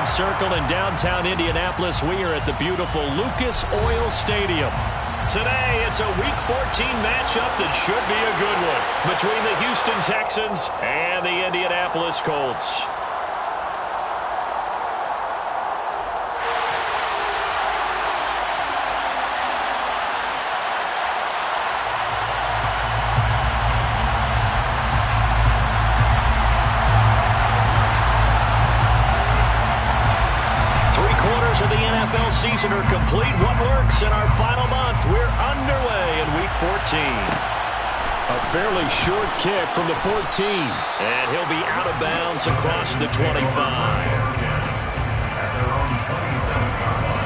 point circle in downtown Indianapolis. We are at the beautiful Lucas Oil Stadium. Today, it's a Week 14 matchup that should be a good one between the Houston Texans and the Indianapolis Colts. Season are complete. What works in our final month? We're underway in Week 14. A fairly short kick from the 14. And he'll be out of bounds across the 25. At their own 27-yard line.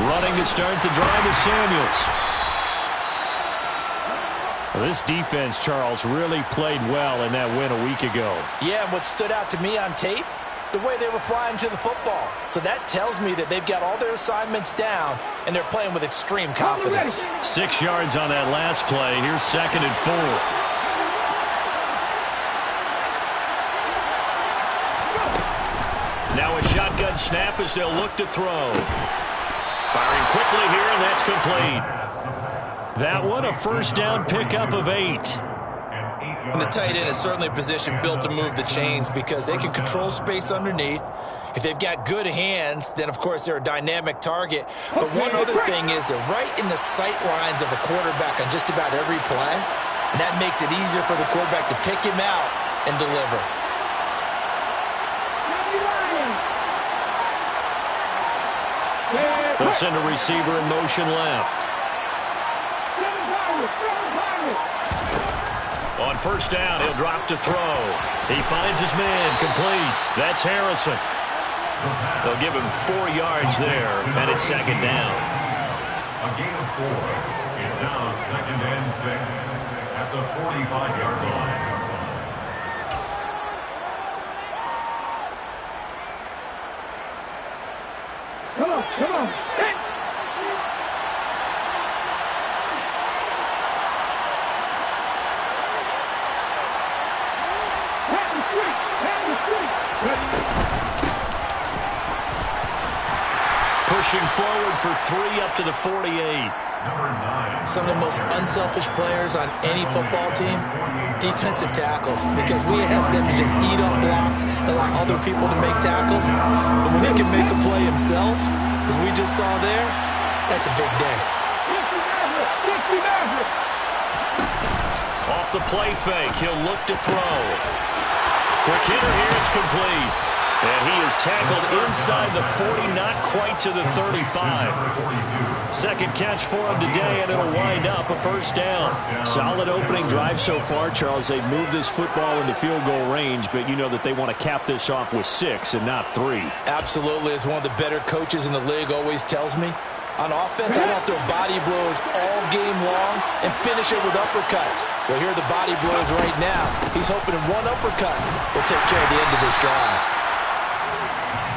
Running to start the drive is Samuels. Well, this defense, Charles, really played well in that win a week ago. Yeah, and what stood out to me on tape, the way they were flying to the football. So that tells me that they've got all their assignments down, and they're playing with extreme confidence. 6 yards on that last play. Here's 2nd and 4. Now a shotgun snap as they'll look to throw. Firing quickly here, and that's complete. That one, a first down pickup of 8. And the tight end is certainly a position built to move the chains because they can control space underneath. If they've got good hands, then, of course, they're a dynamic target. But one other thing is they're right in the sight lines of a quarterback on just about every play, and that makes it easier for the quarterback to pick him out and deliver. They'll send a receiver in motion left. On first down, he'll drop to throw. He finds his man, complete. That's Harrison. They'll give him 4 yards there, and it's 2nd down. A gain of 4. It's now 2nd and 6 at the 45-yard line. Come on, come on. Hit. Pushing forward for 3 up to the 48. Some of the most unselfish players on any football team, defensive tackles, because we ask them to just eat up blocks and allow other people to make tackles. But when he can make a play himself, as we just saw there, that's a big day. Off the play fake, he'll look to throw. Quick hitter here, it's complete. And he is tackled inside the 40, not quite to the 35. Second catch for him today, and it'll wind up a first down. Solid opening drive so far, Charles. They've moved this football into field goal range, but you know that they want to cap this off with 6 and not 3. Absolutely. As one of the better coaches in the league always tells me, on offense, I want their body blows all game long and finish it with uppercuts. Well, here are the body blows right now. He's hoping one uppercut will take care of the end of this drive.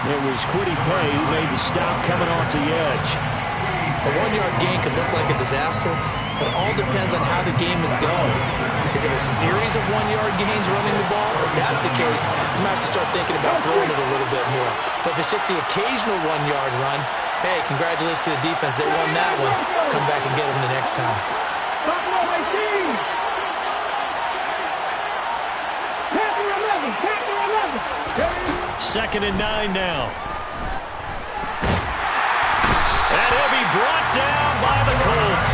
It was Kwity Paye who made the stop coming off the edge. A 1-yard gain could look like a disaster, but it all depends on how the game is going. Is it a series of 1-yard gains running the ball? If that's the case, you might have to start thinking about throwing it a little bit more. But if it's just the occasional 1-yard run, hey, congratulations to the defense. They won that one. Come back and get them the next time. Second and 9 now. And he'll be brought down by the Colts.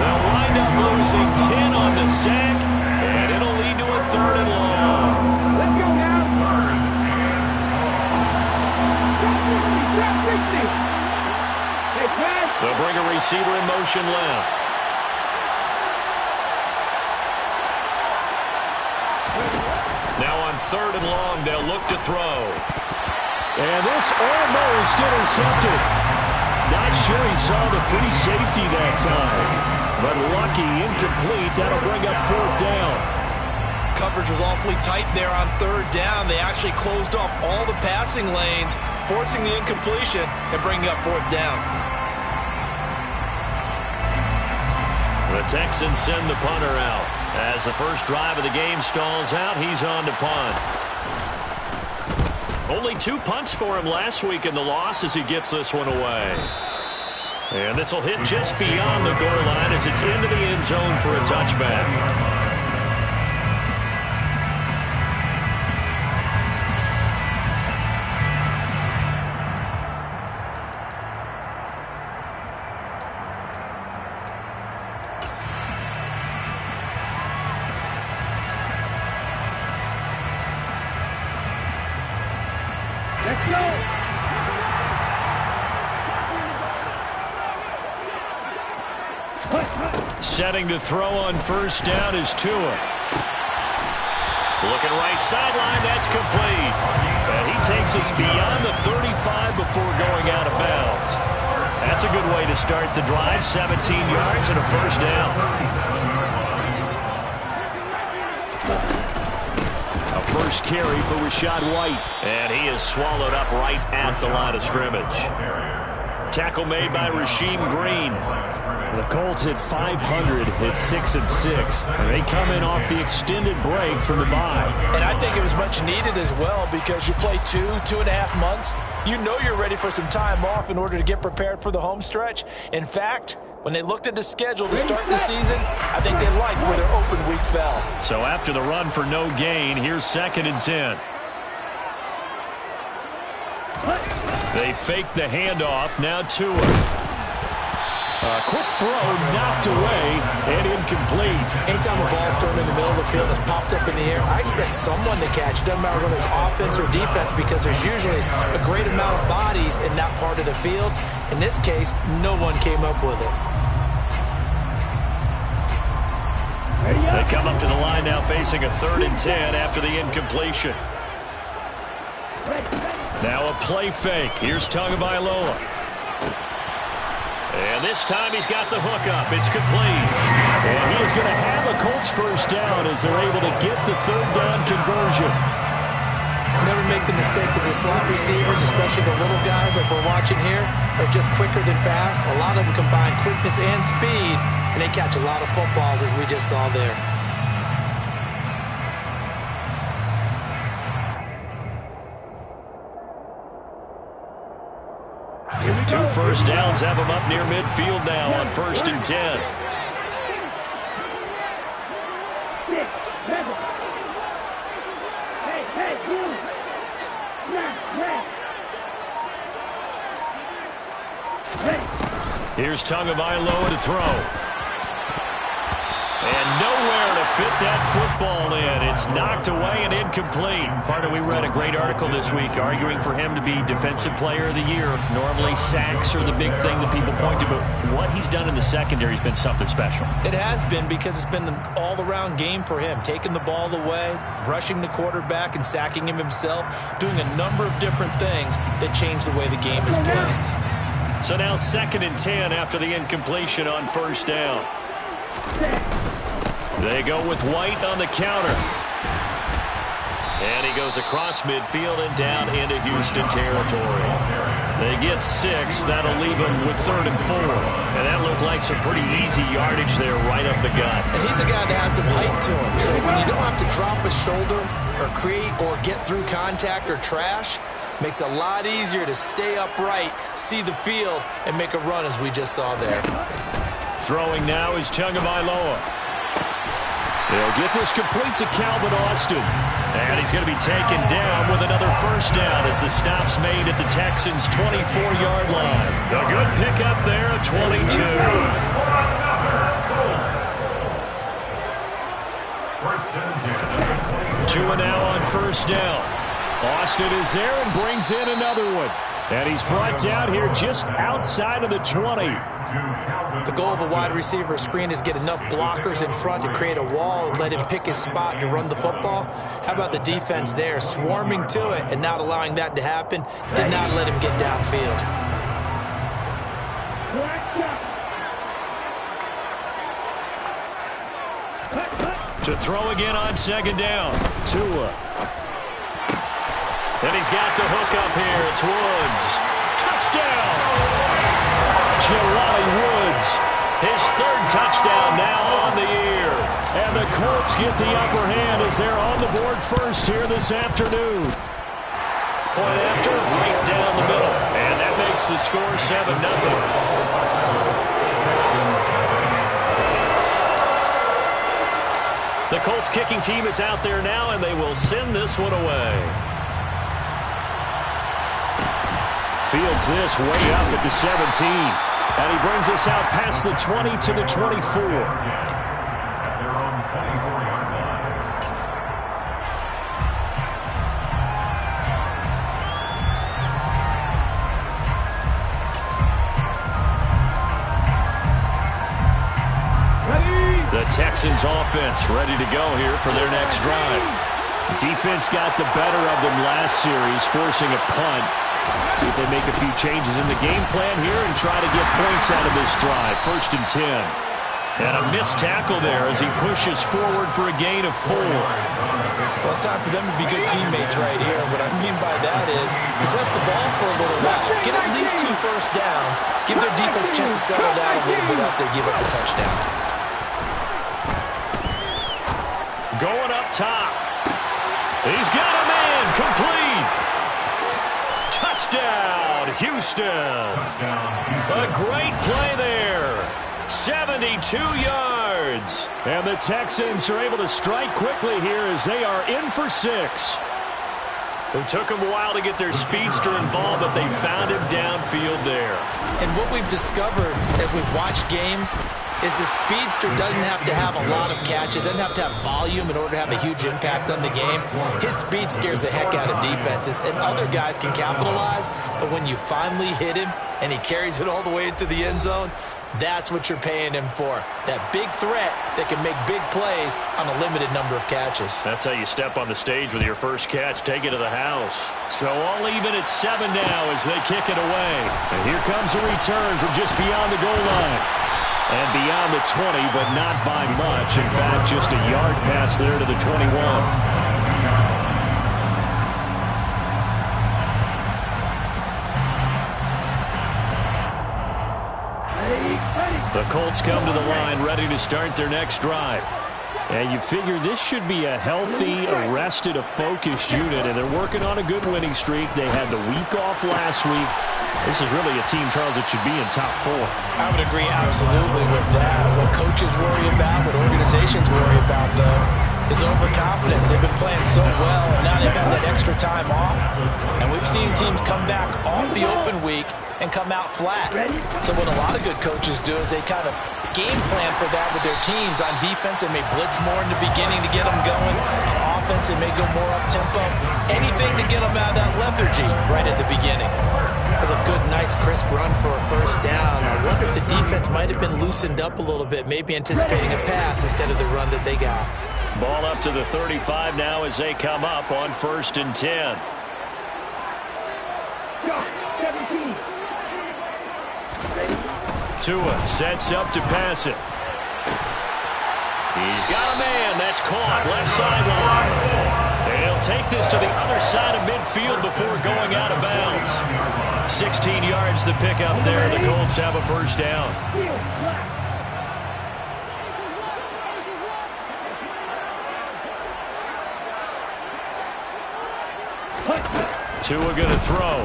They'll wind up losing 10 on the sack, and it'll lead to a 3rd and long. Let's go now. They'll bring a receiver in motion left. 3rd and long. They'll look to throw. And this almost intercepted. Not sure he saw the free safety that time. But lucky, incomplete. That'll bring up 4th down. Coverage was awfully tight there on 3rd down. They actually closed off all the passing lanes, forcing the incompletion and bringing up 4th down. The Texans send the punter out. As the first drive of the game stalls out, he's on to punt. Only 2 punts for him last week in the loss as he gets this one away. And this will hit just beyond the goal line as it's into the end zone for a touchback. Let's go. Setting to throw on 1st down is Tua. Looking right sideline, that's complete. And he takes us beyond the 35 before going out of bounds. That's a good way to start the drive. 17 yards and a 1st down. A first carry for Rachaad White. And he is swallowed up right at the line of scrimmage. Tackle made by Rasheem Green. The Colts hit 500 at 6-6. And they come in off the extended break from the bye. And I think it was much needed as well because you play 2.5 months. You know you're ready for some time off in order to get prepared for the home stretch. In fact, when they looked at the schedule to start the season, I think they liked where their open week fell. So after the run for no gain, here's 2nd and 10. They fake the handoff. Now Tua. A quick throw knocked away and incomplete. Anytime a ball's thrown in the middle of the field and it's popped up in the air, I expect someone to catch. It doesn't matter whether it's offense or defense because there's usually a great amount of bodies in that part of the field. In this case, no one came up with it. They come up to the line now facing a 3rd and 10 after the incompletion. Now a play fake. Here's Tagovailoa. And this time he's got the hook up. It's complete. And he is going to have a Colts 1st down as they're able to get the 3rd down conversion. Never make the mistake that the slot receivers, especially the little guys like we're watching here, are just quicker than fast. A lot of them combine quickness and speed, and they catch a lot of footballs as we just saw there. Two 1st downs have him up near midfield now on 1st and 10. Here's Tagovailoa to throw. And nowhere to fit that football in. It's knocked away and incomplete. Partner, we read a great article this week arguing for him to be Defensive Player of the Year. Normally sacks are the big thing that people point to, but what he's done in the secondary has been something special. It has been because it's been an all-around game for him. Taking the ball away, rushing the quarterback and sacking him himself, doing a number of different things that change the way the game is played. So now 2nd and 10 after the incompletion on 1st down. They go with White on the counter. And he goes across midfield and down into Houston territory. They get 6. That'll leave him with 3rd and 4. And that looked like some pretty easy yardage there right up the gut. And he's a guy that has some height to him. So when you don't have to drop a shoulder or create or get through contact or trash, makes it a lot easier to stay upright, see the field, and make a run as we just saw there. Throwing now is Tagovailoa. They'll get this complete to Calvin Austin. And he's going to be taken down with another 1st down as the stop's made at the Texans' 24-yard line. A good pickup there, a 22. Tua now on 1st down. Austin is there and brings in another one. And he's brought down here just outside of the 20. The goal of a wide receiver screen is get enough blockers in front to create a wall and let him pick his spot to run the football. How about the defense there, swarming to it and not allowing that to happen? Did not let him get downfield. To throw again on second down. Tua. And he's got the hook up here. It's Woods. Touchdown! Jelani Woods. His third touchdown now on the year. And the Colts get the upper hand as they're on the board first here this afternoon. Point after, right down the middle. And that makes the score 7-0. The Colts kicking team is out there now, and they will send this one away. Fields this way up at the 17. And he brings us out past the 20 to the 24. At their own 24-yard line. The Texans offense ready to go here for their next drive. Defense got the better of them last series, forcing a punt. See if they make a few changes in the game plan here and try to get points out of this drive. 1st and 10. And a missed tackle there as he pushes forward for a gain of 4. Well, it's time for them to be good teammates right here. What I mean by that is possess the ball for a little while. Get at least 2 first downs. Give their defense a chance to settle down a little bit after they give up a touchdown. Going up top. He's got a man. Complete. Touchdown, Houston. A great play there. 72 yards. And the Texans are able to strike quickly here as they are in for 6. It took them a while to get their speedster involved, but they found him downfield there. And what we've discovered as we've watched games is the speedster doesn't have to have a lot of catches, doesn't have to have volume in order to have a huge impact on the game. His speed scares the heck out of defenses, and other guys can capitalize, but when you finally hit him and he carries it all the way into the end zone, that's what you're paying him for. That big threat that can make big plays on a limited number of catches. That's how you step on the stage with your first catch, take it to the house. So all even at 7 now as they kick it away. And here comes a return from just beyond the goal line. And beyond the 20, but not by much. In fact, just a yard pass there to the 21. The Colts come to the line ready to start their next drive. And you figure this should be a healthy, arrested, a focused unit, and they're working on a good winning streak. They had the week off last week. This is really a team, Charles, that should be in top 4. I would agree absolutely with that. What coaches worry about, what organizations worry about, though, is overconfidence. They've been playing so well, and now they've got that extra time off. And we've seen teams come back off the open week and come out flat. So what a lot of good coaches do is they kind of game plan for that with their teams. On defense, they may blitz more in the beginning to get them going. On offense, they may go more up-tempo. Anything to get them out of that lethargy right at the beginning. That was a good, nice, crisp run for a first down. I wonder if the defense might have been loosened up a little bit, maybe anticipating a pass instead of the run that they got. Ball up to the 35 now as they come up on 1st and 10. 17. Tua sets up to pass it. He's got a man. That's caught. Left sideline. And he'll take this to the other side of midfield before going out of bounds. 16 yards the pickup there. The Colts have a first down. Tua going to throw.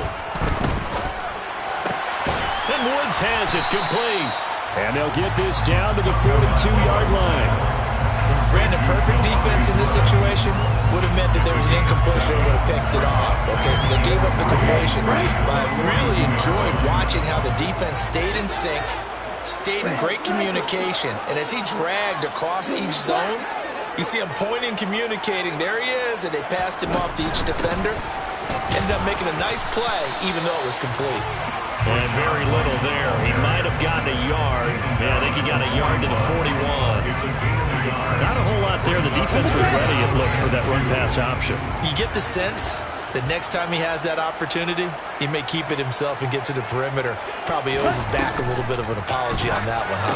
And Woods has it complete. And they'll get this down to the 42-yard line. Brandon, perfect defense in this situation would have meant that there was an incompletion and would have picked it off. Okay, so they gave up the completion. But I really enjoyed watching how the defense stayed in sync, stayed in great communication. And as he dragged across each zone, you see him pointing, communicating. There he is, and they passed him off to each defender. Ended up making a nice play, even though it was complete. And very little there. He might have gotten a yard. Yeah, I think he got a yard to the 41. Not a whole lot there. The defense was ready, it looked, for that run-pass option. You get the sense that next time he has that opportunity, he may keep it himself and get to the perimeter. Probably owes his back a little bit of an apology on that one, huh?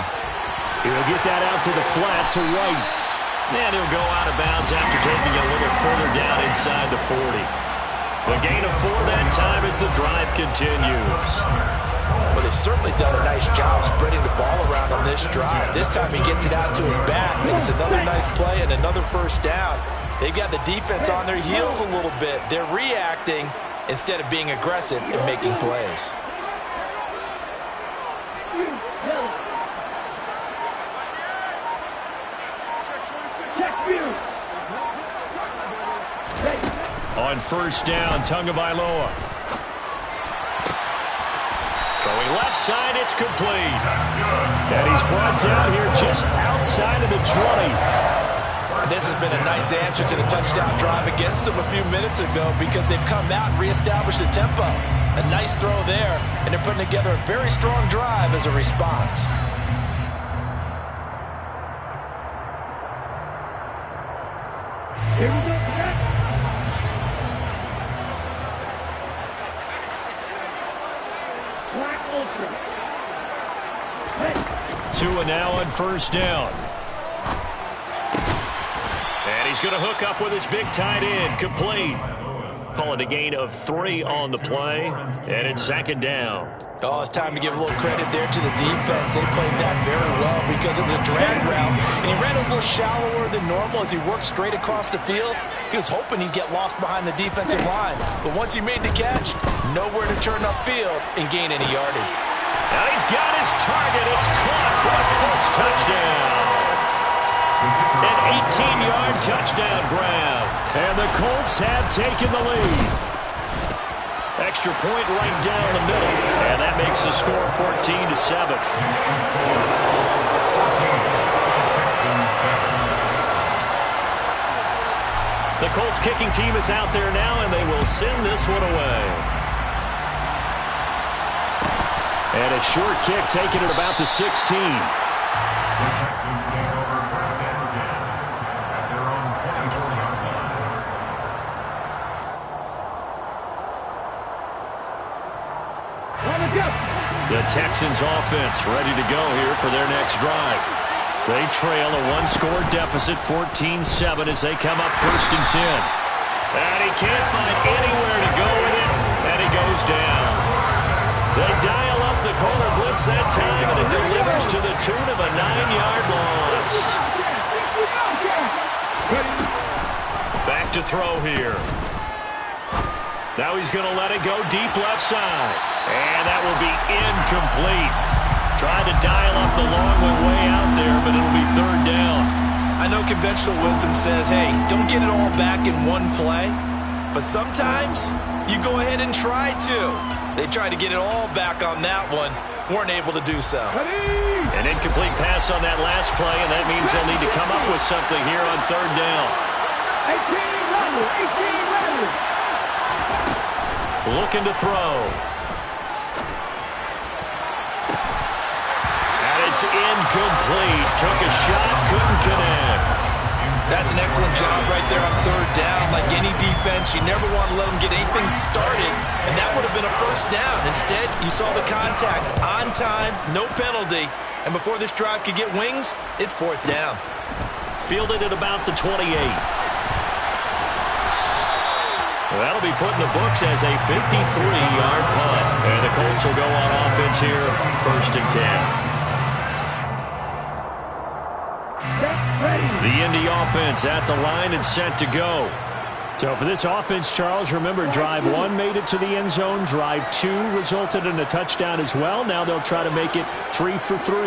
He'll get that out to the flat to right. And he'll go out of bounds after taking a little further down inside the 40. The gain of 4 that time as the drive continues. Well, they've certainly done a nice job spreading the ball around on this drive. This time he gets it out to his back, and it's another nice play and another first down. They've got the defense on their heels a little bit. They're reacting instead of being aggressive and making plays. On first down, Tagovailoa. Throwing left side, it's complete. And he's brought down here just outside of the 20. This has been a nice answer to the touchdown drive against them a few minutes ago because they've come out and reestablished the tempo. A nice throw there, and they're putting together a very strong drive as a response. Here we go, check. Black Ultra. Hey. 2 now on first down. And he's going to hook up with his big tight end, complete. Call it a gain of 3 on the play, and it's second down. Oh, it's time to give a little credit there to the defense. They played that very well because it was a drag route, and he ran a little shallower than normal as he worked straight across the field. He was hoping he'd get lost behind the defensive line, but once he made the catch, nowhere to turn upfield and gain any yardage. Now he's got his target. It's caught for a Colts touchdown. An 18-yard touchdown grab. And the Colts have taken the lead. Extra point right down the middle. And that makes the score 14-7. The Colts kicking team is out there now, and they will send this one away. And a short kick taken at about the 16. The Texans take over first and 10 at their own 24-yard line. The Texans offense ready to go here for their next drive. They trail a 1-score deficit, 14-7, as they come up first and 10. And he can't find anywhere to go with it, and he goes down. They dial up the corner blitz that time, and it delivers to the tune of a 9-yard loss. Back to throw here. Now he's going to let it go deep left side. And that will be incomplete. Tried to dial up the long way out there, but it'll be third down. I know conventional wisdom says, hey, don't get it all back in one play. But sometimes you go ahead and try to. They tried to get it all back on that one. Weren't able to do so. An incomplete pass on that last play, and that means they'll need to come up with something here on third down. 18 runners. Looking to throw. And it's incomplete. Took a shot, couldn't connect. That's an excellent job right there on third down. Like any defense, you never want to let them get anything started, and that would have been a first down. Instead, you saw the contact on time, no penalty, and before this drive could get wings, it's fourth down. Fielded at about the 28. That'll be put in the books as a 53-yard punt. And the Colts will go on offense here, first and 10. The Indy offense at the line and set to go. So for this offense, Charles, remember, drive 1 made it to the end zone. Drive 2 resulted in a touchdown as well. Now they'll try to make it 3 for 3.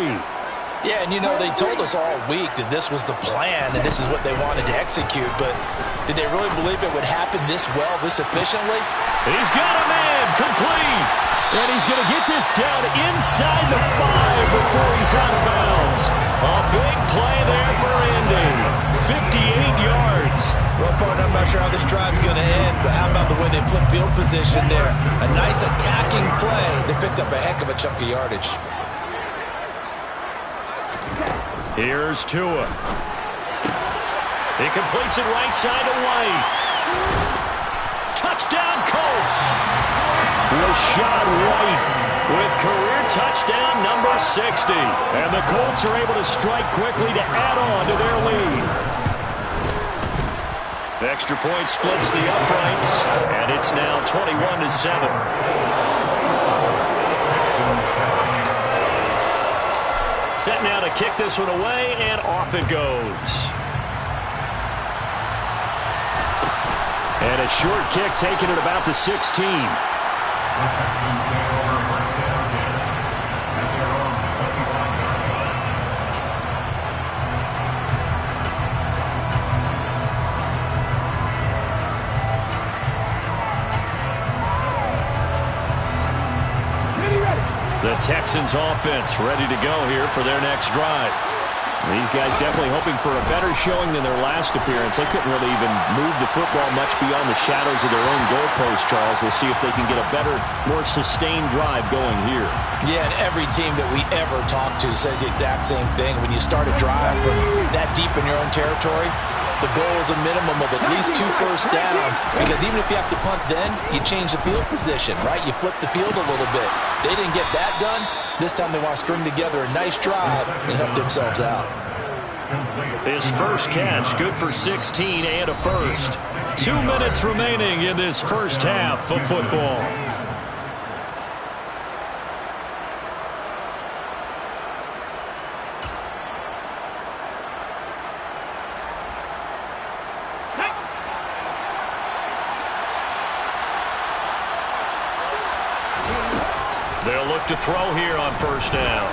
Yeah, and you know, they told us all week that this was the plan and this is what they wanted to execute, but did they really believe it would happen this well, this efficiently? He's got a man, complete. And he's going to get this down inside the 5 before he's out of bounds. A big play there for Indy. 58 yards. Well, partner, I'm not sure how this drive's going to end, but how about the way they they flipped field position there. A nice attacking play. They picked up a heck of a chunk of yardage. Here's Tua. He completes it right side to White. Touchdown, Colts. Rashad White with career touchdown number 60. And the Colts are able to strike quickly to add on to their lead. The extra point splits the uprights, and it's now 21-7. Set now to kick this one away, and off it goes. And a short kick taken at about the 16. The Texans take over first down 10 at their own 25-yard line. The Texans offense ready to go here for their next drive. These guys definitely hoping for a better showing than their last appearance. They couldn't really even move the football much beyond the shadows of their own goalpost, Charles. We'll see if they can get a better, more sustained drive going here. Yeah, and every team that we ever talk to says the exact same thing. When you start a drive from that deep in your own territory, the goal is a minimum of at least 2 first downs, because even if you have to punt then, you change the field position, right? You flip the field a little bit. They didn't get that done. This time they want to string together a nice drive and help themselves out. His first catch, good for 16 and a first. 2 minutes remaining in this first half of football. They'll look to throw here on first down.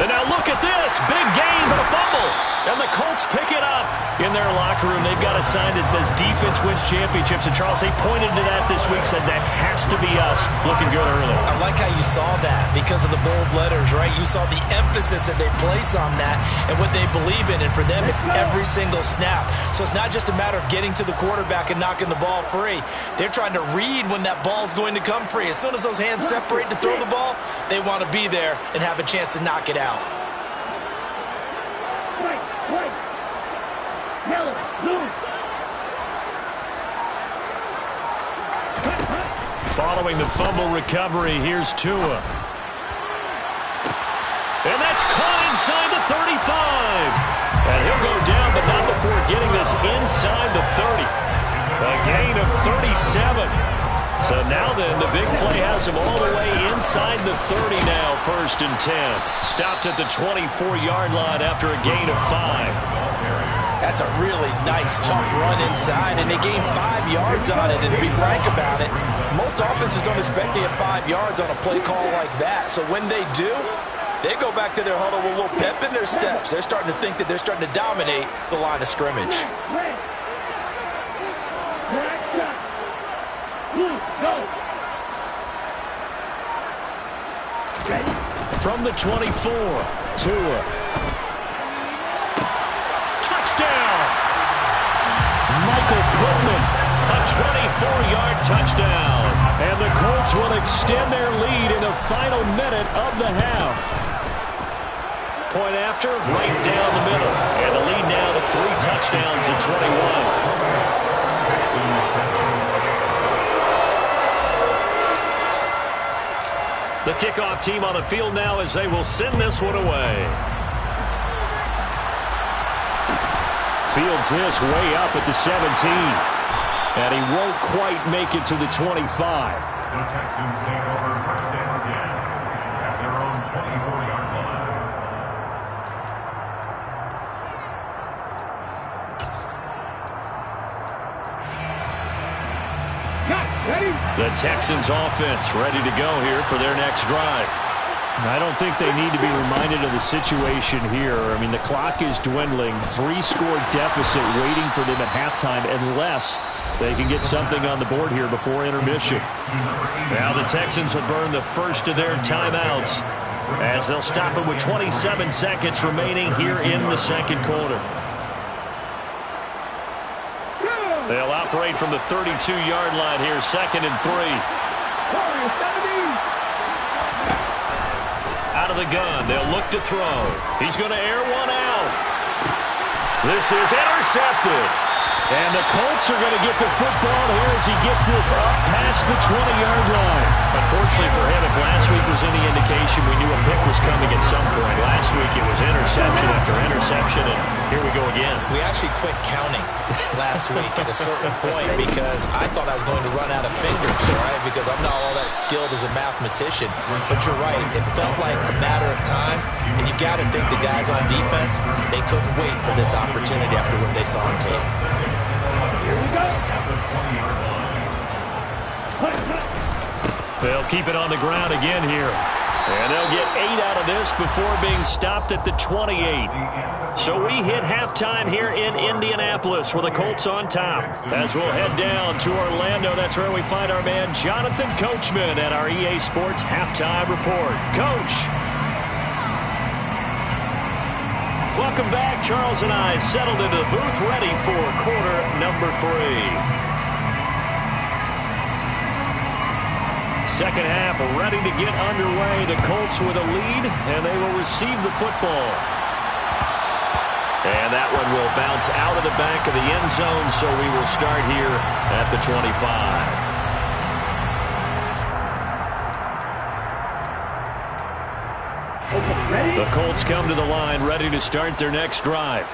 And now look at this. Big gain, but a fumble. And the Colts pick it up. In their locker room, they've got a sign that says defense wins championships. And Charles, they pointed to that this week, said that has to be us. Looking good early. I like how you saw that because of the bold letters, right? You saw the emphasis that they place on that and what they believe in. And for them, it's every single snap. So it's not just a matter of getting to the quarterback and knocking the ball free. They're trying to read when that ball's going to come free. As soon as those hands separate to throw the ball, they want to be there and have a chance to knock it out. Following the fumble recovery, here's Tua. And that's caught inside the 35. And he'll go down, but not before getting this inside the 30. A gain of 37. So now then, the big play has him all the way inside the 30 now, 1st and 10. Stopped at the 24-yard line after a gain of 5. That's a really nice, tough run inside, and they gained 5 yards on it. And to be frank about it, most offenses don't expect to get 5 yards on a play call like that. So when they do, they go back to their huddle with a little pep in their steps. They're starting to think that they're starting to dominate the line of scrimmage. From the 24, Tua. Touchdown! Michael Pittman, a 24-yard touchdown. And the Colts will extend their lead in the final minute of the half. Point after, right down the middle. And the lead now to 3 touchdowns at 21. The kickoff team on the field now as they will send this one away. Fields this way up at the 17. And he won't quite make it to the 25. The Texans take over first down 10 at their own 24-yard line. The Texans offense ready to go here for their next drive. I don't think they need to be reminded of the situation here. I mean, the clock is dwindling. 3-score deficit waiting for them at halftime unless they can get something on the board here before intermission. Now the Texans will burn the first of their timeouts as they'll stop it with 27 seconds remaining here in the second quarter. They'll operate from the 32-yard line here, 2nd and 3. Out of the gun, they'll look to throw. He's going to air one out. This is intercepted. And the Colts are going to get the football here as he gets this up past the 20-yard line. Unfortunately for him, if last week was any indication, we knew a pick was coming at some point. Last week it was interception after interception, and here we go again. We actually quit counting last week at a certain point because I thought I was going to run out of fingers, right? Because I'm not all that skilled as a mathematician. But you're right. It felt like a matter of time, and you got to think the guys on defense, they couldn't wait for this opportunity after what they saw on tape. Here we go. They'll keep it on the ground again here. And they'll get 8 out of this before being stopped at the 28. So we hit halftime here in Indianapolis with the Colts on top. As we'll head down to Orlando, that's where we find our man Jonathan Coachman at our EA Sports Halftime Report. Coach. Welcome back. Charles and I settled into the booth ready for quarter number 3. Second half ready to get underway. The Colts with a lead, and they will receive the football. And that one will bounce out of the back of the end zone, so we will start here at the 25. The Colts come to the line ready to start their next drive.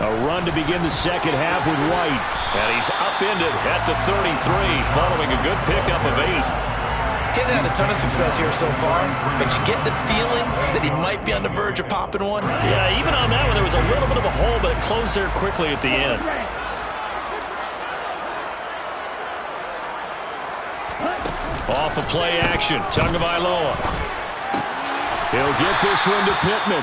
A run to begin the second half with White. And he's upended at the 33, following a good pickup of 8. Getting had a ton of success here so far, but you get the feeling that he might be on the verge of popping one. Yeah, even on that one, there was a little bit of a hole, but it closed there quickly at the end. Off of play action, Tagovailoa. He'll get this one to Pittman.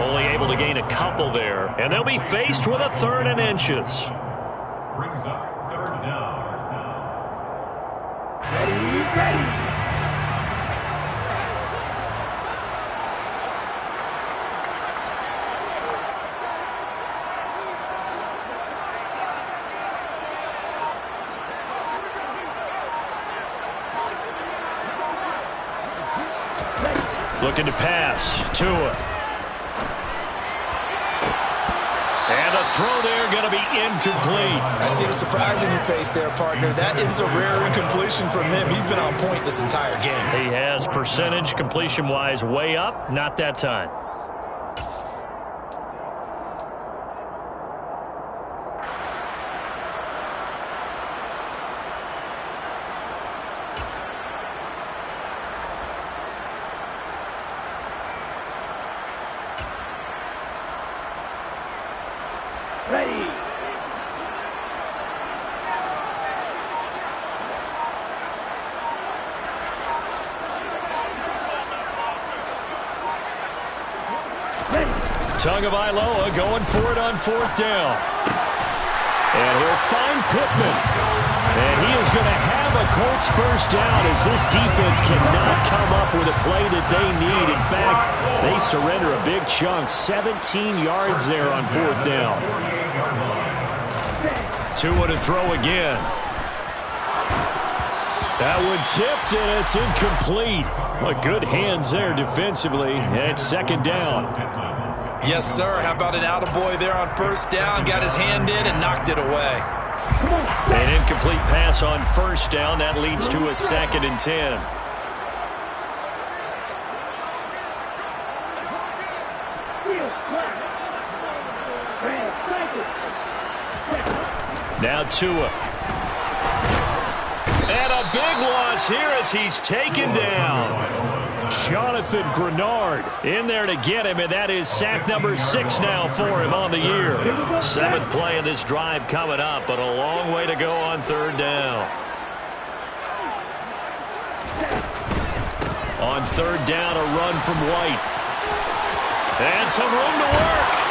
Only able to gain a couple there, and they'll be faced with a 3rd and inches. Brings up 3rd down. Ready. Looking to pass. Tua. And a throw there going to be incomplete. I see the surprise in your face there, partner. That is a rare incompletion from him. He's been on point this entire game. He has percentage completion-wise way up. Not that time. Ready. Tagovailoa going for it on 4th down. And he'll find Pittman. And he is going to have a Colts first down as this defense cannot come up with a play that they need. In fact, they surrender a big chunk. 17 yards there on 4th down. Tua to throw again. That one tipped, and it's incomplete. Well, good hands there defensively. And it's 2nd down. Yes, sir. How about an attaboy there on 1st down? Got his hand in and knocked it away. An incomplete pass on 1st down. That leads to a 2nd and 10. Now Tua. And a big loss here as he's taken down. Jonathan Grenard in there to get him, and that is sack number 6 now for him on the year. 7th play of this drive coming up, but a long way to go on 3rd down. On 3rd down, a run from White. And some room to work.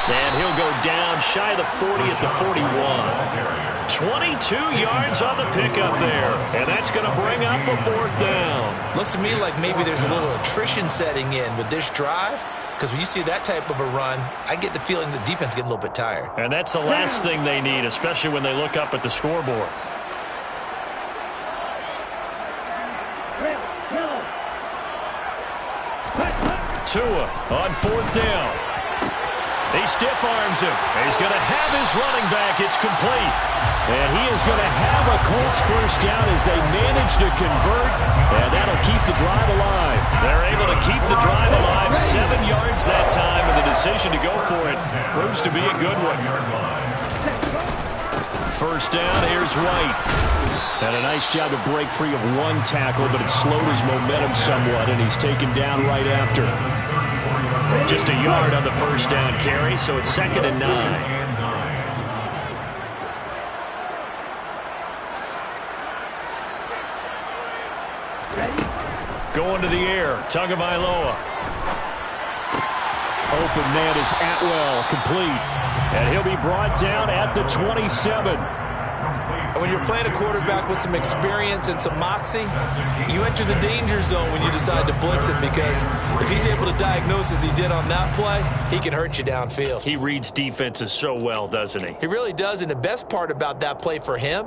And he'll go down shy of the 40 at the 41. 22 yards on the pickup there. And that's going to bring up a 4th down. Looks to me like maybe there's a little attrition setting in with this drive. because when you see that type of a run, I get the feeling the defense get a little bit tired. And that's the last thing they need, especially when they look up at the scoreboard. Tua on 4th down. He stiff arms him. He's going to have his running back. It's complete. And he is going to have a Colts first down as they manage to convert. And that'll keep the drive alive. They're able to keep the drive alive. 7 yards that time. And the decision to go for it proves to be a good one. First down, here's White. Had a nice job to break free of one tackle, but it slowed his momentum somewhat, and he's taken down right after. Just a yard on the first down carry, so it's 2nd and 9. Going to the air, Tagovailoa. Open man is Atwell, complete. And he'll be brought down at the 27. When you're playing a quarterback with some experience and some moxie, you enter the danger zone when you decide to blitz him, because if he's able to diagnose as he did on that play, he can hurt you downfield. He reads defenses so well, doesn't he? He really does, and the best part about that play for him,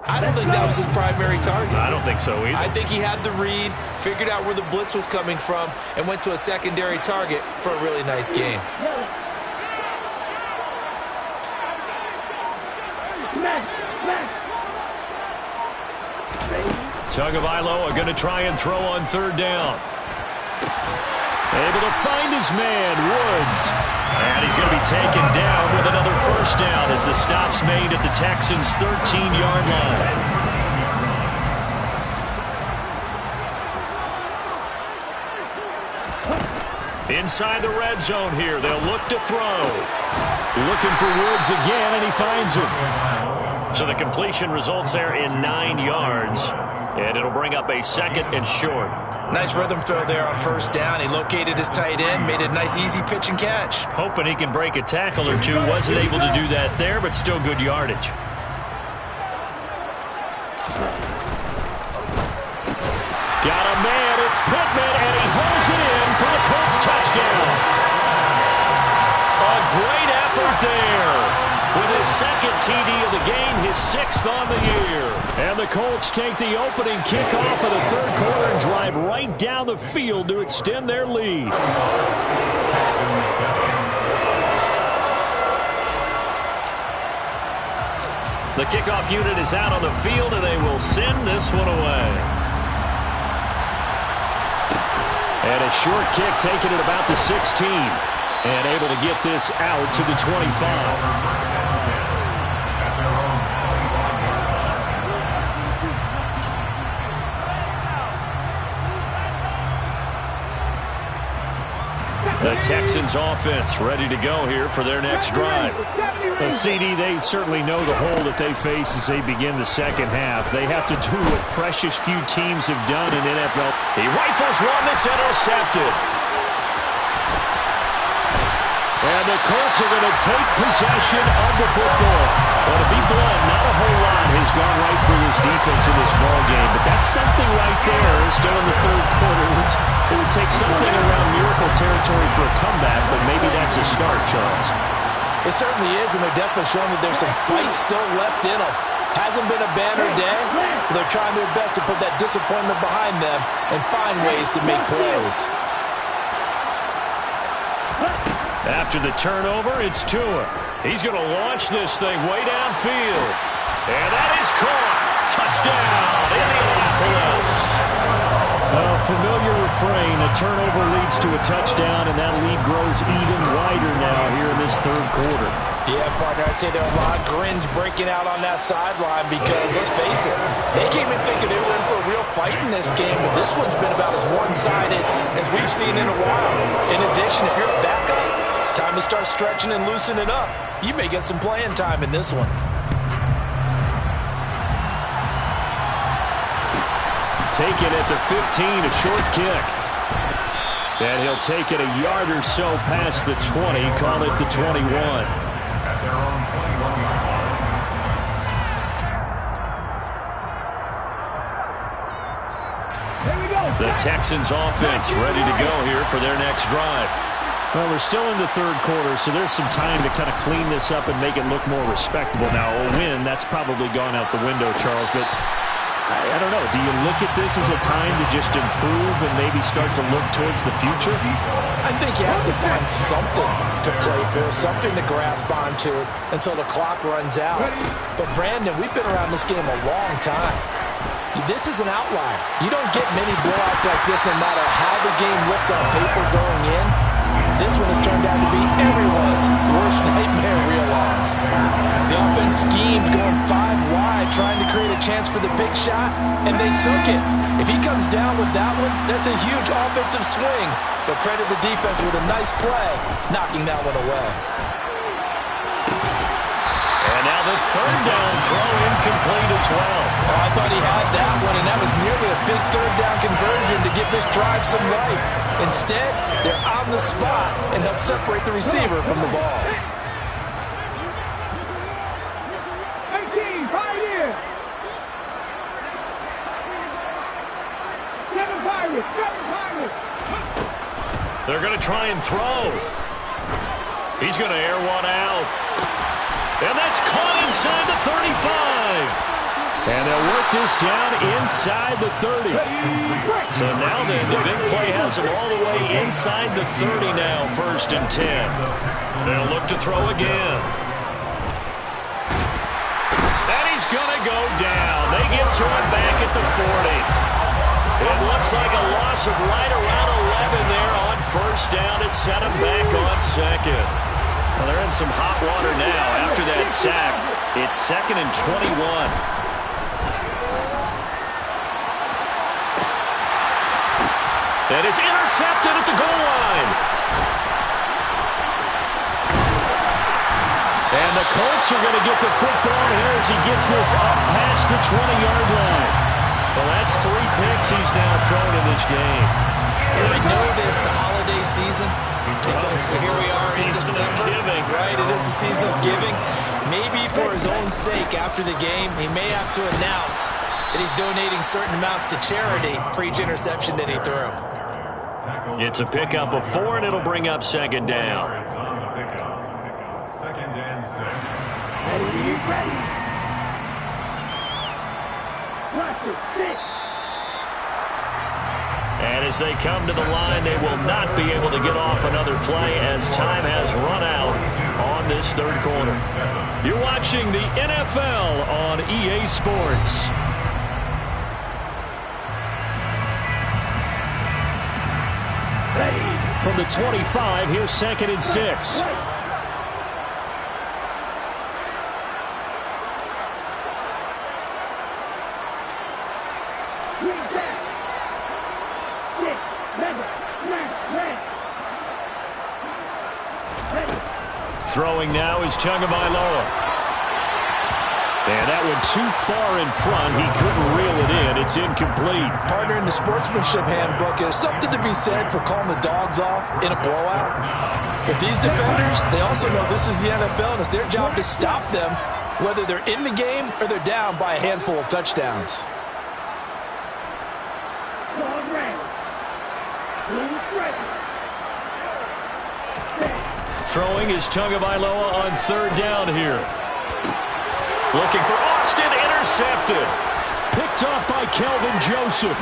I don't think that was his primary target. I don't think so either. I think he had the read, figured out where the blitz was coming from, and went to a secondary target for a really nice game. Tagovailoa going to try and throw on 3rd down. Able to find his man, Woods. And he's going to be taken down with another first down as the stop's made at the Texans' 13-yard line. Inside the red zone here, they'll look to throw. Looking for Woods again, and he finds him. So the completion results there in 9 yards, and it'll bring up a 2nd and short. Nice rhythm throw there on first down. He located his tight end, made it a nice easy pitch and catch. Hoping he can break a tackle or two. Wasn't able to do that there, but still good yardage. Got a man, it's Pittman, and he hauls it in for the Colts touchdown. A great effort there. With his 2nd TD of the game, his 6th on the year. And the Colts take the opening kickoff of the 3rd quarter and drive right down the field to extend their lead. The kickoff unit is out on the field, and they will send this one away. And a short kick taken at about the 16. And able to get this out to the 25. The Texans offense ready to go here for their next drive. The CD, they certainly know the hole that they face as they begin the second half. They have to do what precious few teams have done in NFL. He rifles one that's intercepted. And the Colts are going to take possession of the football. Well, to be blunt, not a whole lot has gone right for this defense in this ball game, but that's something right there. Still in the 3rd quarter. It would take something around miracle territory for a comeback, but maybe that's a start, Charles. It certainly is, and they're definitely showing that there's some fight still left in them. Hasn't been a banner day, but they're trying their best to put that disappointment behind them and find ways to make plays. After the turnover, it's Tua. He's going to launch this thing way downfield. And that is caught. Touchdown, Indianapolis. A familiar refrain. A turnover leads to a touchdown, and that lead grows even wider now here in this 3rd quarter. Yeah, partner, I'd say there are a lot of grins breaking out on that sideline because, let's face it, they came in thinking they were in for a real fight in this game, but this one's been about as one-sided as we've seen in a while. In addition, if you're a backup, time to start stretching and loosening up. You may get some playing time in this one. Taken at the 15, a short kick. And he'll take it a yard or so past the 20, call it the 21. At their own 21-yard line. Here we go. The Texans offense ready to go here for their next drive. Well, we're still in the third quarter, so there's some time to kind of clean this up and make it look more respectable. Now, a win, that's probably gone out the window, Charles, but I don't know. Do you look at this as a time to just improve and maybe start to look towards the future? I think you have to find something to play for, something to grasp onto until the clock runs out. But, Brandon, we've been around this game a long time. This is an outlier. You don't get many blowouts like this no matter how the game looks on paper going in. This one has turned out to be everyone's worst nightmare realized. The offense schemed going 5 wide, trying to create a chance for the big shot, and they took it. If he comes down with that one, that's a huge offensive swing. But credit the defense with a nice play, knocking that one away. And now the third down throw incomplete as well. Oh, I thought he had that one, and that was nearly a big third down conversion to give this drive some life. Instead, they're on the spot and help separate the receiver from the ball. 18, 5 years. 7 Pirates, 7 Pirates. They're going to try and throw. He's going to air one out. And that's caught inside the 35. And they'll work this down inside the 30. So now then, the big play has them all the way inside the 30 now, 1st and 10. They'll look to throw again. And he's going to go down. They get to him back at the 40. It looks like a loss of right around 11 there on 1st down to set him back on 2nd. Well, they're in some hot water now after that sack. It's 2nd and 21. And it's intercepted at the goal line. And the Colts are going to get the football here as he gets this up past the 20-yard line. Well, that's 3 picks he's now thrown in this game. And I know this, the holiday season, because here we are in December. Right, it is the season of giving. Maybe for his own sake after the game, he may have to announce that he's donating certain amounts to charity for each interception that he threw. It's a pickup of 4, and it'll bring up 2nd down. It's on the pickup. 2nd and 6. Ready, ready. Watch it, 6. And as they come to the line, they will not be able to get off another play as time has run out on this 3rd quarter. You're watching the NFL on EA Sports. From the 25, here's 2nd and 6. Throwing now is Tagovailoa. And that one too far in front. He couldn't reel it in. It's incomplete. Partner, in the sportsmanship handbook, there's something to be said for calling the dogs off in a blowout. But these defenders, they also know this is the NFL, and it's their job to stop them, whether they're in the game or they're down by a handful of touchdowns. Throwing is Tagovailoa on 3rd down here. Looking for Austin, intercepted. Picked off by Kelvin Joseph.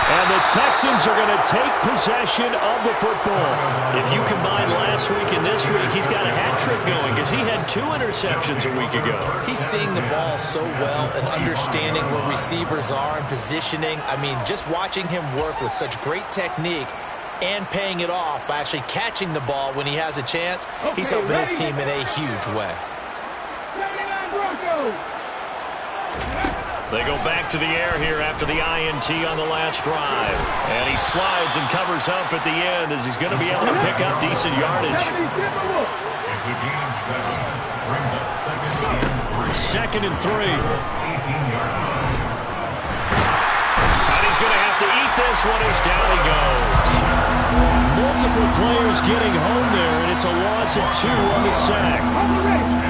And the Texans are going to take possession of the football. If you combine last week and this week, he's got a hat trick going because he had 2 interceptions a week ago. He's seeing the ball so well and understanding where receivers are and positioning. I mean, just watching him work with such great technique and paying it off by actually catching the ball when he has a chance, he's helping his team in a huge way. They go back to the air here after the INT on the last drive. And he slides and covers up at the end as he's going to be able to pick up decent yardage. It's a gain of 7. Brings up 2nd and 3. 2nd and 3. 18-yard line. And he's going to have to eat this one as down he goes. Multiple players getting home there, and it's a loss of 2 on the sack.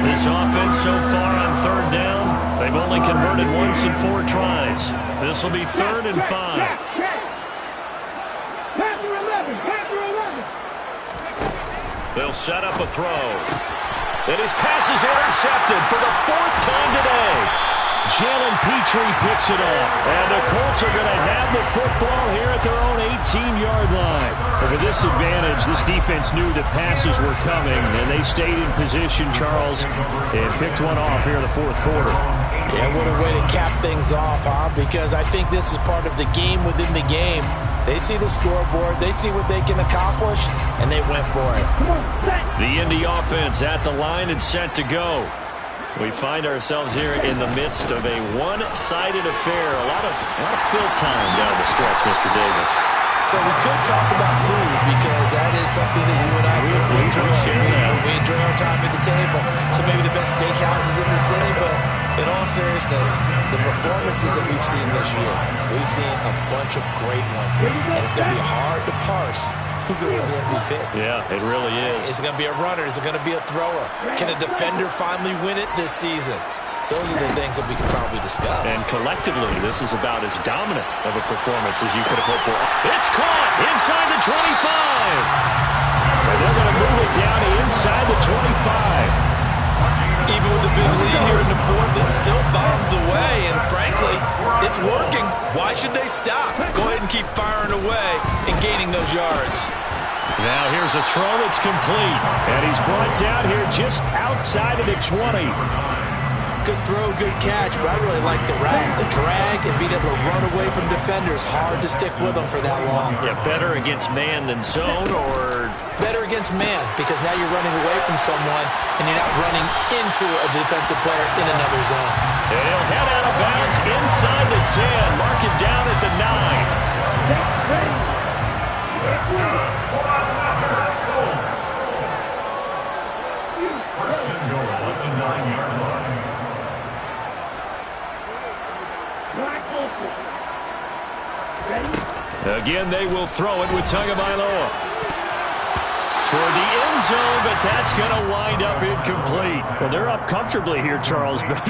This offense so far on 3rd down, they've only converted once in 4 tries. This will be 3rd and 5. They'll set up a throw. And his pass is intercepted for the 4th time today. Jalen Petrie picks it up. And the Colts are going to have the football here at their own 18-yard line. But with this advantage, this defense knew that passes were coming, and they stayed in position, Charles, and picked one off here in the 4th quarter. Yeah, what a way to cap things off, huh? Because I think this is part of the game within the game. They see the scoreboard, they see what they can accomplish, and they went for it. The Indy offense at the line and set to go. We find ourselves here in the midst of a one-sided affair. A lot of fill time down the stretch, Mr. Davis. So we could talk about food because that is something that you and I enjoy. We enjoy our time at the table. So maybe the best steakhouses in the city, but in all seriousness, the performances that we've seen this year, we've seen a bunch of great ones. And it's going to be hard to parse who's going to win the MVP. Yeah, it really is. Is it going to be a runner? Is it going to be a thrower? Can a defender finally win it this season? Those are the things that we can probably discuss. And collectively, this is about as dominant of a performance as you could have hoped for. It's caught inside the 25. And they're going to move it down inside the 25. Even with the big lead here in the 4th, it still bombs away. And frankly, it's working. Why should they stop? Go ahead and keep firing away and gaining those yards. Now here's a throw that's complete. And he's brought down here just outside of the 20. Good throw, good catch, but I really like the route, the drag, and being able to run away from defenders. Hard to stick with them for that long. Yeah, better against man than zone, or better against man, because now you're running away from someone and you're not running into a defensive player in another zone. And he'll head out of bounds inside the 10. Mark it down at the 9. First and goal at the 9-yard line. Again, they will throw it with Tagovailoa toward the end zone, but that's going to wind up incomplete. Well, they're up comfortably here, Charles, but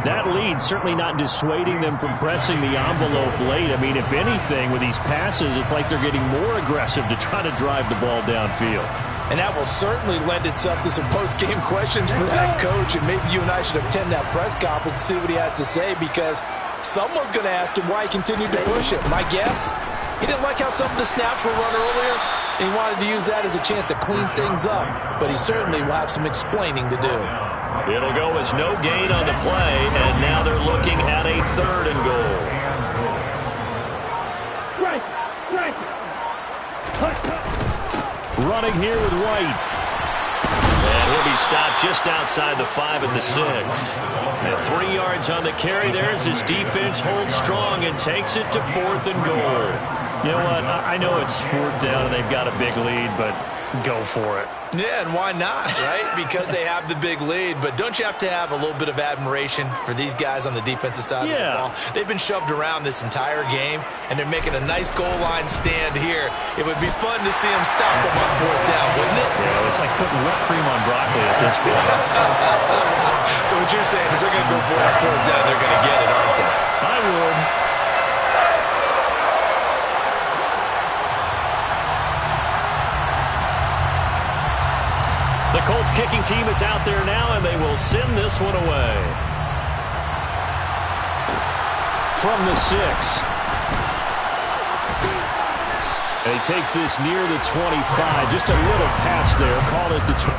that lead certainly not dissuading them from pressing the envelope late. I mean, if anything, with these passes, it's like they're getting more aggressive to try to drive the ball downfield. And that will certainly lend itself to some post-game questions for that coach, and maybe you and I should attend that press conference and see what he has to say, because someone's going to ask him why he continued to push it. My guess, he didn't like how some of the snaps were run earlier, and he wanted to use that as a chance to clean things up, but he certainly will have some explaining to do. It'll go as no gain on the play, and now they're looking at a 3rd and goal. Running here with White. And he'll be stopped just outside the 5 at the 6. And 3 yards on the carry there as his defense holds strong and takes it to 4th and goal. You know what? I know it's 4th down and they've got a big lead, but go for it. Yeah, and why not, right? Because they have the big lead. But don't you have to have a little bit of admiration for these guys on the defensive side of the ball? They've been shoved around this entire game, and they're making a nice goal line stand here. It would be fun to see them stop them on 4th down, wouldn't it? Yeah, it's like putting whipped cream on broccoli at this point. So what you're saying is they're going to go for it on 4th down. They're going to get it, aren't they? I would. The Colts kicking team is out there now, and they will send this one away. From the 6. And he takes this near the 25. Just a little pass there. Called it the 20.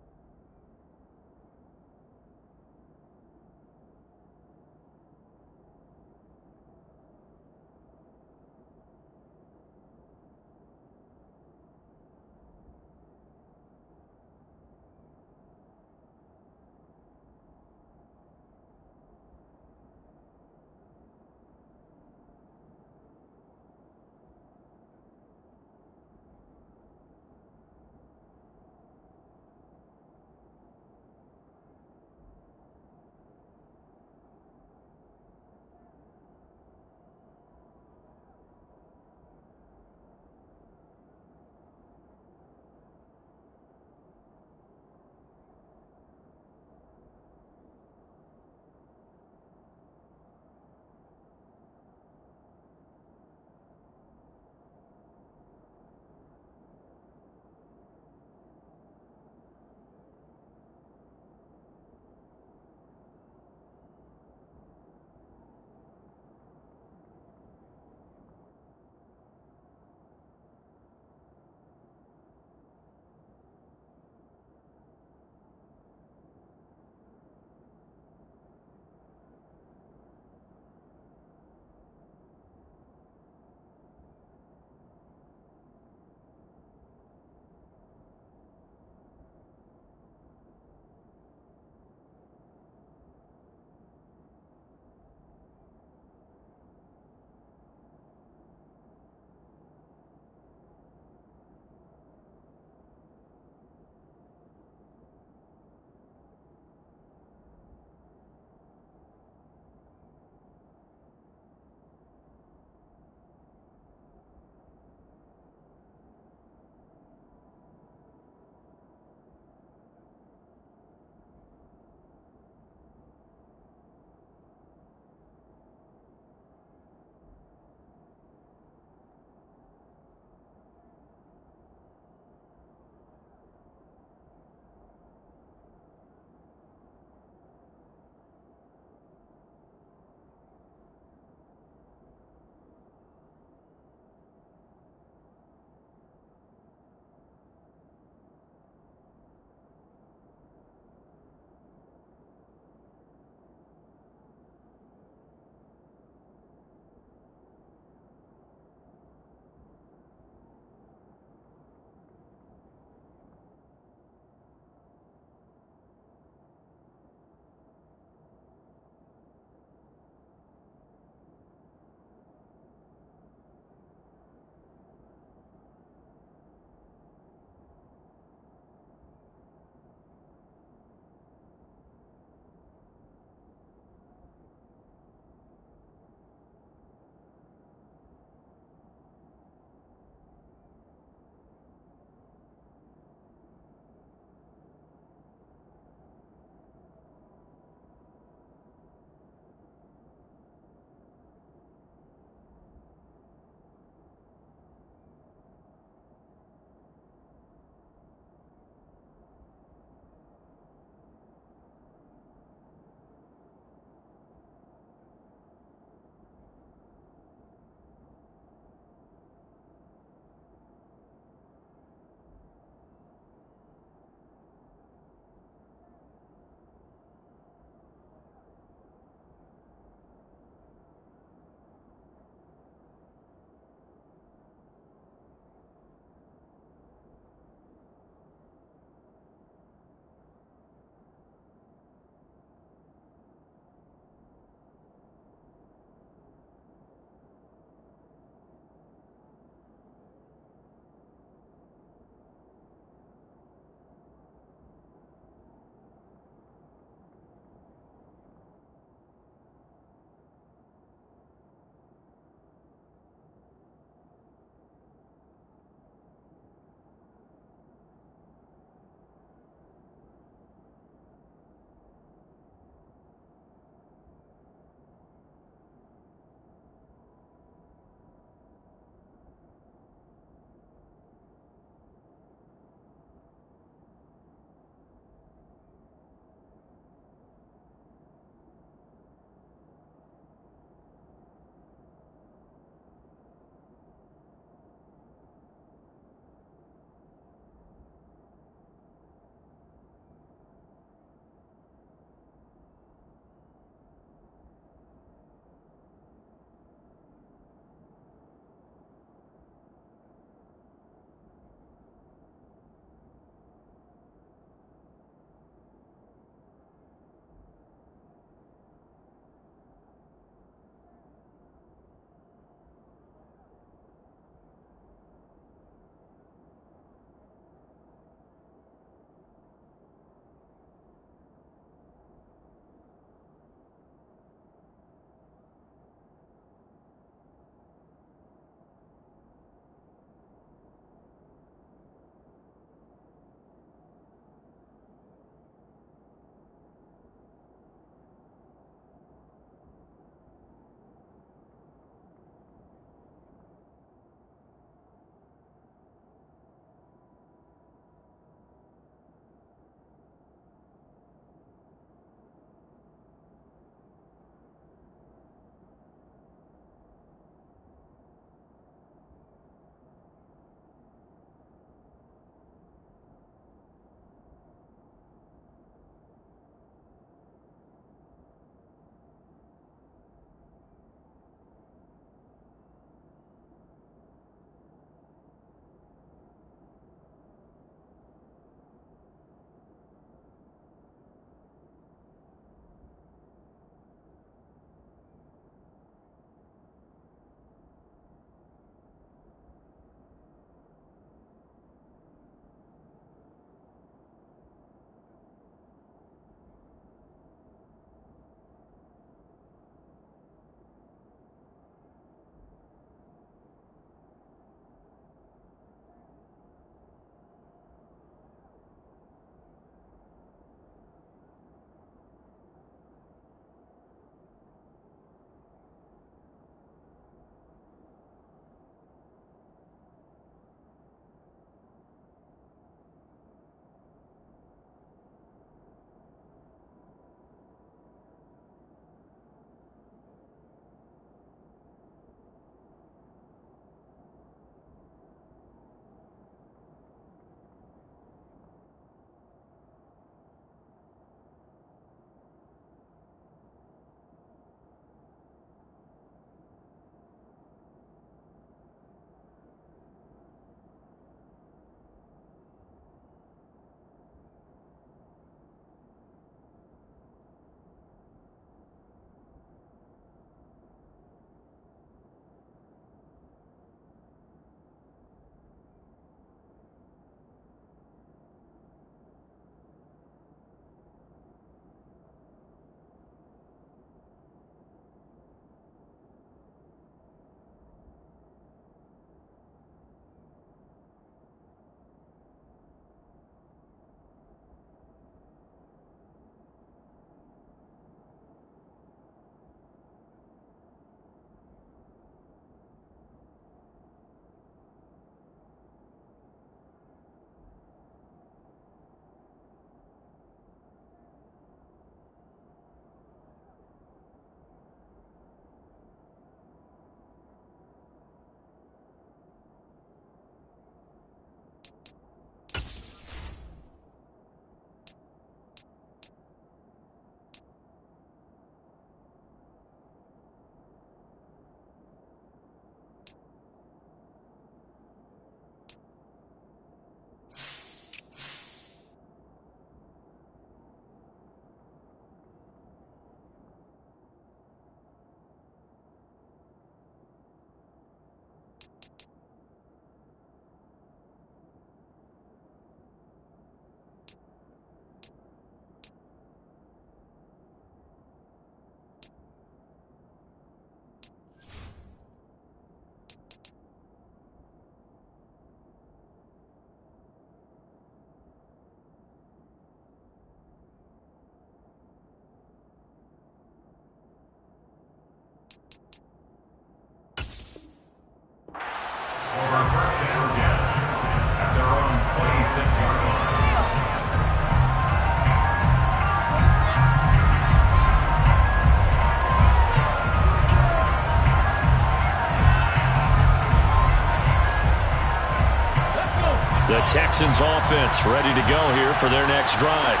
Texans offense ready to go here for their next drive.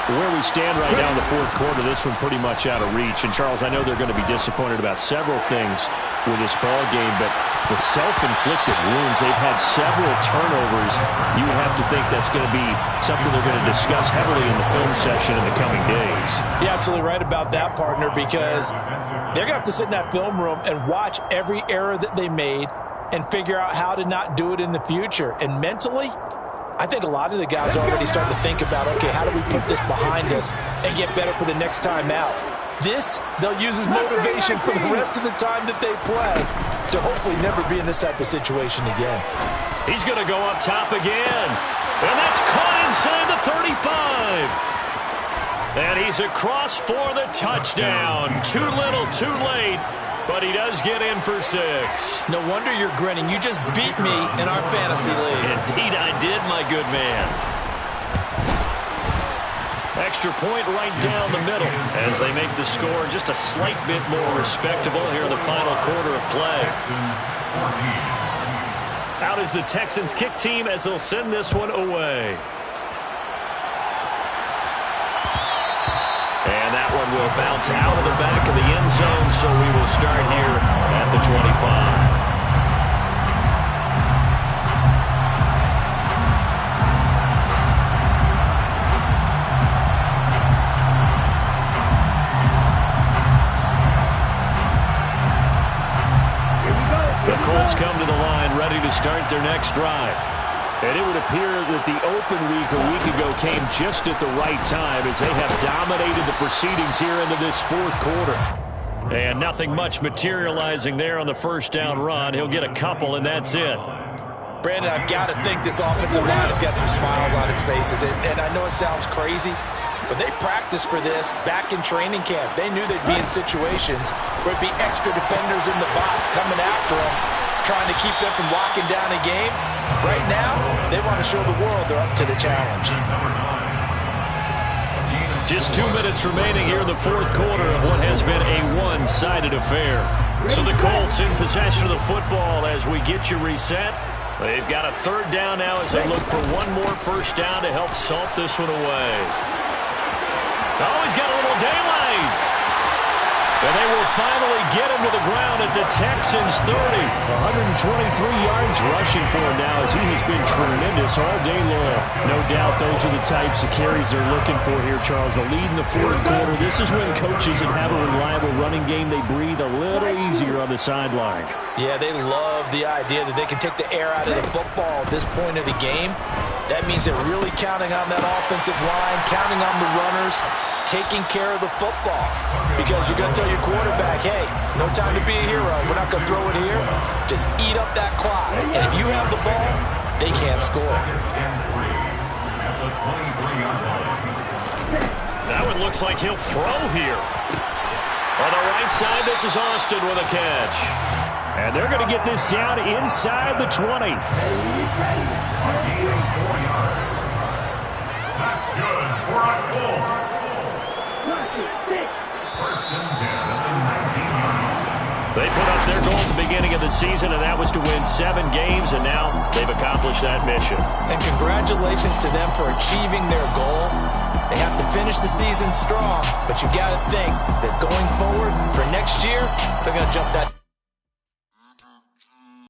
Where we stand right now in the fourth quarter, this one pretty much out of reach. And, Charles, I know they're going to be disappointed about several things with this ball game, but the self-inflicted wounds, they've had several turnovers. You would have to think that's going to be something they're going to discuss heavily in the film session in the coming days. You're absolutely right about that, partner, because they're going to have to sit in that film room and watch every error that they made and figure out how to not do it in the future. And mentally, I think a lot of the guys are already starting to think about, okay, how do we put this behind us and get better for the next time out? This, they'll use as motivation for the rest of the time that they play to hopefully never be in this type of situation again. He's going to go up top again. And that's caught inside the 35. And he's across for the touchdown. Too little, too late. But he does get in for 6. No wonder you're grinning. You just beat me in our fantasy league. Indeed I did, my good man. Extra point right down the middle as they make the score just a slight bit more respectable here in the final quarter of play. Out is the Texans kick team as they'll send this one away. And that one will bounce out of the back of the end zone, so we will start here at the 25. The Colts come to the line ready to start their next drive. And it would appear that the open week a week ago came just at the right time as they have dominated the proceedings here into this fourth quarter. And nothing much materializing there on the first down run. He'll get a couple, and that's it. Brandon, I've got to think this offensive line has got some smiles on its faces. And I know it sounds crazy, but they practiced for this back in training camp. They knew they'd be in situations where it'd be extra defenders in the box coming after them, trying to keep them from locking down a game. Right now, they want to show the world they're up to the challenge. Just 2 minutes remaining here in the fourth quarter of what has been a one-sided affair. So the Colts in possession of the football as we get you reset. They've got a third down now as they look for one more first down to help salt this one away. Oh, he's got a little daylight. And they will finally get him to the ground at the Texans 30. 123 yards rushing for him now as he has been tremendous all day long. No doubt those are the types of carries they're looking for here, Charles. The lead in the fourth quarter. This is when coaches that have a reliable running game, they breathe a little easier on the sideline. Yeah, they love the idea that they can take the air out of the football at this point of the game. That means they're really counting on that offensive line, counting on the runners, taking care of the football. Because you're going to tell your quarterback, hey, no time to be a hero. We're not going to throw it here. Just eat up that clock. And if you have the ball, they can't score. That one looks like he'll throw here. On the right side, this is Austin with a catch. And they're going to get this down inside the 20. That's good for a Colts. First and 10 at the 19-yard line. They put up their goal at the beginning of the season, and that was to win 7 games, and now they've accomplished that mission. And congratulations to them for achieving their goal. They have to finish the season strong, but you got to think that going forward for next year, they're going to jump that